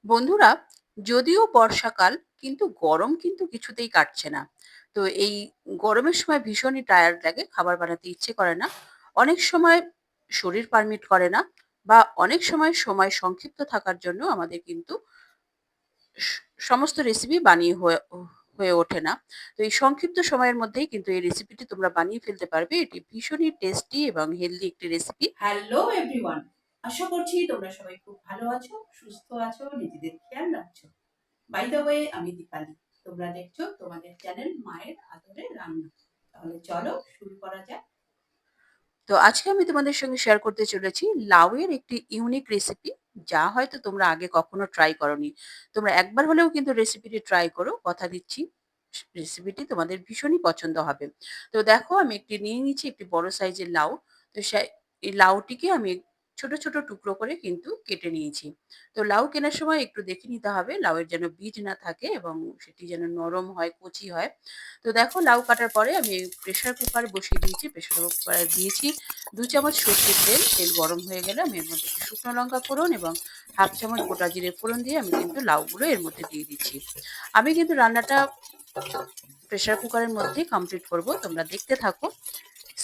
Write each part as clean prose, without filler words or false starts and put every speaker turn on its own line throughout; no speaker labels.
বন্ধুরা, যদিও বর্ষাকাল কিন্তু গরম কিন্তু কিছুতেই কাটছে না। তো এই গরমের সময় ভীষণই টায়ার্ড লাগে, খাবার বানাতে ইচ্ছে করে না। অনেক সময় শরীর পারমিট করে না, বা অনেক সময় সময় সংক্ষিপ্ত থাকার জন্য আমাদের কিন্তু স সমস্ত রেসিপি বানিয়ে হয়ে হয়ে ওঠে না। তো এই সংক্ষিপ্ত সময়ের মধ্যেই কিন্তু এই রেসিপিটি তোমরা বানিয়ে ফেলতে পারবে। এটি ভীষণই টেস্টি এবং হেলদি একটি রেসিপি। Hello everyone! আশা করছি তোমরা সবাই খুব ভালো আছো, সুস্থ আছো, নিজেদের খেয়াল রাখছো। বাই দ্য ওয়ে, আমি দীপালি। তোমরা দেখছো তোমাদের চ্যানেল মায়ের আদরে রান্না। তাহলে চলো শুরু করা যাক। তো আজকে আমি তোমাদের সঙ্গে শেয়ার করতে চলেছি লাউয়ের একটি ইউনিক রেসিপি, যা হয়তো তোমরা আগে কখনো ট্রাই করোনি। তোমরা একবার হলেও কিন্তু রেসিপিটি ট্রাই করো, কথা দিচ্ছি রেসিপিটি তোমাদের ভীষণই পছন্দ হবে। তো দেখো, আমি একটি নিয়ে নিচ্ছি একটি বড় সাইজের লাউ। তো এই লাউটিকে আমি ছোট ছোট টুকরো করে কিন্তু কেটে নিয়েছি। তো লাউ কেনার সময় একটু দেখে নিতে হবে লাউয়ের যেন বীজ না থাকে এবং সেটি যেন নরম হয়, কচি হয়। তো দেখো, লাউ কাটার পরে আমি প্রেসার কুকার বসিয়ে দিয়েছি। প্রেসার কুকারে দিয়েছি ২ চামচ সর্ষের তেল। তেল গরম হয়ে গেলে আমি এর মধ্যে একটু শুকনো লঙ্কা ফোড়ন এবং ১/২ চামচ গোটা জিরে ফোড়ন দিয়ে আমি কিন্তু লাউগুলো এর মধ্যে দিয়ে দিচ্ছি। আমি কিন্তু রান্নাটা প্রেসার কুকারের মধ্যেই কমপ্লিট করব। তোমরা দেখতে থাকো।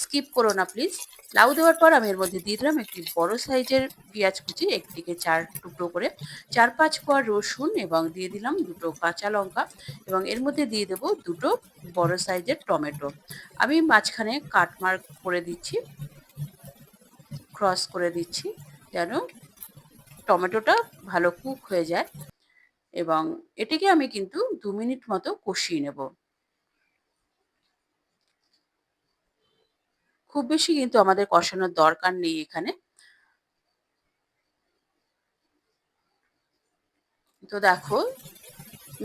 স্কিপ করো না প্লিজ। লাউ দেওয়ার পর আমি এর মধ্যে দিয়ে দিলাম একটি বড় সাইজের পেঁয়াজ কুচি, একটিকে ৪ টুকরো করে, ৪-৫ কোয়া রসুন এবং দিয়ে দিলাম ২ টো কাঁচা লঙ্কা এবং এর মধ্যে দিয়ে দেব ২ টো বড় সাইজের টমেটো। আমি মাঝখানে কাট মার্ক করে দিচ্ছি, ক্রস করে দিচ্ছি, যেন টমেটোটা ভালো কুক হয়ে যায় এবং এটিকে আমি কিন্তু ২ মিনিট মতো কষিয়ে নেব। খুব বেশি কিন্তু আমাদের কষানোর দরকার নেই এখানে। তো দেখো,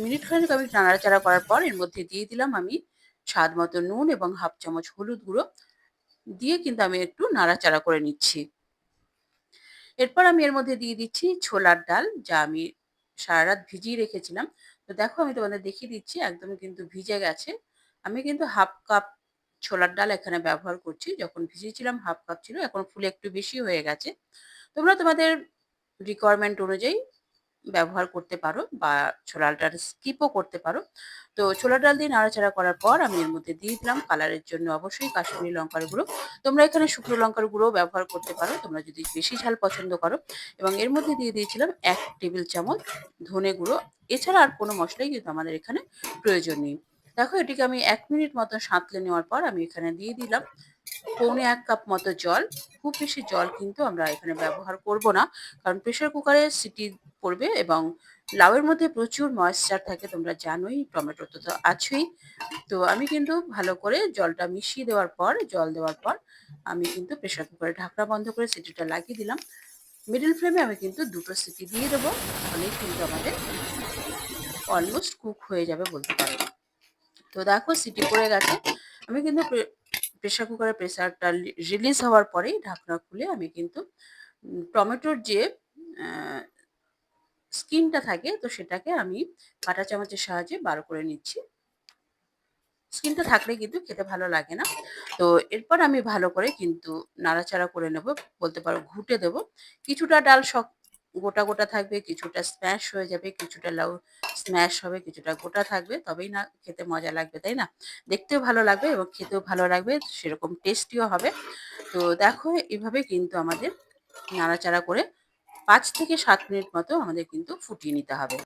মিনিট খানেক আমি নাড়াচাড়া করার পর এর মধ্যে দিয়ে দিলাম আমি স্বাদ মতো নুন এবং ১/২ চামচ হলুদ গুঁড়ো। দিয়ে কিন্তু আমি একটু নাড়াচাড়া করে নিচ্ছি। এরপর আমি এর মধ্যে দিয়ে দিচ্ছি ছোলার ডাল, যা আমি সারারাত ভিজিয়ে রেখেছিলাম। তো দেখো, আমি তোমাদের দেখিয়ে দিচ্ছি, একদম কিন্তু ভিজে গেছে। আমি কিন্তু ১/২ কাপ ছোলার ডাল এখানে ব্যবহার করছি। যখন ভিজিয়েছিলাম ১/২ কাপ ছিল, এখন ফুলে একটু বেশি হয়ে গেছে। তোমরা তোমাদের রিকোয়ারমেন্ট অনুযায়ী ব্যবহার করতে পারো বা ছোলার ডাল স্কিপও করতে পারো। তো ছোলার ডাল দিয়ে নাড়াচাড়া করার পর আমি এর মধ্যে দিয়ে দিলাম কালারের জন্য অবশ্যই কাশ্মীরি লঙ্কার গুঁড়ো। তোমরা এখানে শুকনো লঙ্কার গুঁড়োও ব্যবহার করতে পারো, তোমরা যদি বেশি ঝাল পছন্দ করো। এবং এর মধ্যে দিয়ে দিয়েছিলাম ১ টেবিল চামচ ধনে গুঁড়ো। এছাড়া আর কোনো মসলাই কিন্তু আমাদের এখানে প্রয়োজন নেই। দেখো, এটিকে আমি ১ মিনিট মতো সাঁতলে নেওয়ার পর আমি এখানে দিয়ে দিলাম পৌনে ১ কাপ মতো জল। খুব বেশি জল কিন্তু আমরা এখানে ব্যবহার করব না। কারণ প্রেসার কুকারে সিটি পড়বে এবং লাউয়ের মধ্যে প্রচুর ময়েশ্চার থাকে, তোমরা জানোই, টমেটোতে তো আছেই। তো আমি কিন্তু ভালো করে জলটা মিশিয়ে দেওয়ার পর, জল দেওয়ার পর আমি কিন্তু প্রেসার কুকারের ঢাকনা বন্ধ করে সিটিটা লাগিয়ে দিলাম। মিডল ফ্লেমে আমি কিন্তু ২ টো সিটি দিয়ে দেবো। তাহলেই কিন্তু আমাদের অলমোস্ট কুক হয়ে যাবে বলতে পারো। তো দেখো, সিটি পড়ে গেছে। আমি কিন্তু প্রেসার কুকারের প্রেসারটা রিলিজ হওয়ার পরেই ঢাকনা খুলে আমি কিন্তু টমেটোর যে স্কিনটা থাকে, তো সেটাকে আমি কাঁটা চামচের সাহায্যে বার করে নিচ্ছি। স্কিনটা থাকলে কিন্তু খেতে ভালো লাগে না। তো এরপর আমি ভালো করে কিন্তু নাড়াচাড়া করে নেব, বলতে পারো ঘুঁটে দেব। কিছুটা ডাল গোটা গোটা থাকবে, কিছুটা স্ম্যাশ হয়ে যাবে, কিছুটা লাউ স্ম্যাশ হবে, কিছুটা গোটা থাকবে। তবেই না খেতে মজা লাগবে, তাই না? দেখতেও ভালো লাগবে এবং খেতেও ভালো লাগবে, সেরকম টেস্টিও হবে। তো দেখো, এভাবে কিন্তু আমাদের নাড়াচাড়া করে ৫ থেকে ৭ মিনিট মতো আমাদের কিন্তু ফুটিয়ে নিতে হবে।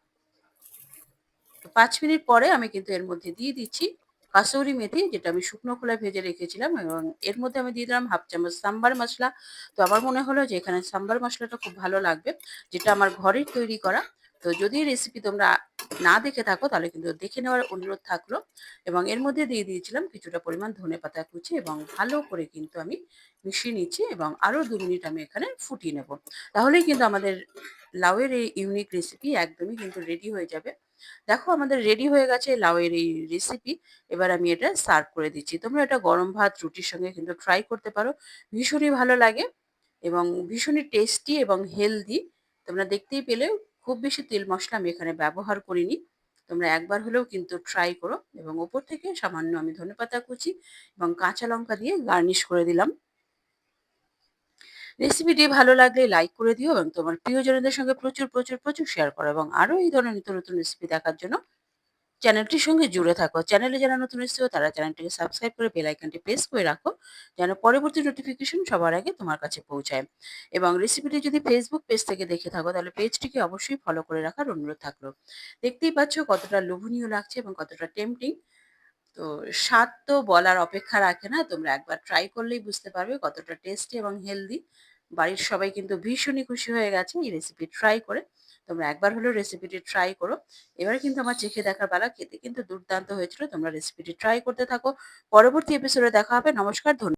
তো ৫ মিনিট পরে আমি কিন্তু এর মধ্যে দিয়ে দিচ্ছি কাসুরি মেথি, যেটা আমি শুকনো খোলায় ভেজে রেখেছিলাম, এবং এর মধ্যে আমি দিয়ে দিলাম ১/২ চামচ সাম্বার মসলা। তো আমার মনে হলো যে এখানে সাম্বার মসলাটা খুব ভালো লাগবে, যেটা আমার ঘরের তৈরি করা। তো যদি রেসিপি তোমরা না দেখে থাকো তাহলে কিন্তু দেখে নেওয়ার অনুরোধ থাকলো। এবং এর মধ্যে দিয়ে দিয়েছিলাম কিছুটা পরিমাণ ধনেপাতা কুচি এবং ভালো করে কিন্তু আমি মিশিয়ে নিচ্ছি এবং আরো ২ মিনিট আমি এখানে ফুটিয়ে নেব। তাহলেই কিন্তু আমাদের লাউয়ের এই ইউনিক রেসিপি একদমই কিন্তু রেডি হয়ে যাবে। দেখো, আমাদের রেডি হয়ে গেছে লাউয়ের এই রেসিপি। এবার আমি এটা সার্ভ করে দিচ্ছি। তোমরা এটা গরম ভাত, রুটির সঙ্গে কিন্তু ট্রাই করতে পারো। ভীষণই ভালো লাগে এবং ভীষণই টেস্টি এবং হেলদি। তোমরা দেখতেই পেলে খুব বেশি তেল মসলা আমি এখানে ব্যবহার করিনি। তোমরা একবার হলেও কিন্তু ট্রাই করো এবং ওপর থেকে সামান্য আমি ধনেপাতা কুচি এবং কাঁচা লঙ্কা দিয়ে গার্নিশ করে দিলাম। রেসিপিটি ভালো লাগলে লাইক করে দিও এবং তোমার প্রিয়জনদের সঙ্গে প্রচুর, প্রচুর, প্রচুর শেয়ার করো এবং আরো এই ধরনের নিত্য নতুন রেসিপি দেখার জন্য চ্যানেলটির সঙ্গে জুড়ে থাকো। চ্যানেলে যারা নতুন এসেছো তারা চ্যানেলটিকে সাবস্ক্রাইব করে বেল আইকনটি প্রেস করে রাখো, যেন পরবর্তী নোটিফিকেশন সবার আগে তোমার কাছে পৌঁছায়। এবং রেসিপিটি যদি ফেসবুক পেজ থেকে দেখে থাকো তাহলে পেজটিকে অবশ্যই ফলো করে রাখার অনুরোধ থাকলো। দেখতেই পাচ্ছ কতটা লোভনীয় লাগছে এবং কতটা টেম্পটিং। তো স্বাদ তো বলার অপেক্ষা রাখে না। তোমরা একবার ট্রাই করলেই বুঝতে পারবে কতটা টেস্টি এবং হেলদি। বাড়ির সবাই কিন্তু ভীষণই খুশি হয়ে গেছে এই রেসিপি ট্রাই করে। তোমরা একবার হলেও রেসিপিটি ট্রাই করো। এবারে কিন্তু আমার চেখে দেখার পালা। খেতে কিন্তু দুর্দান্ত হয়েছিল। তোমরা রেসিপিটি ট্রাই করতে থাকো। পরবর্তী এপিসোডে দেখা হবে। নমস্কার,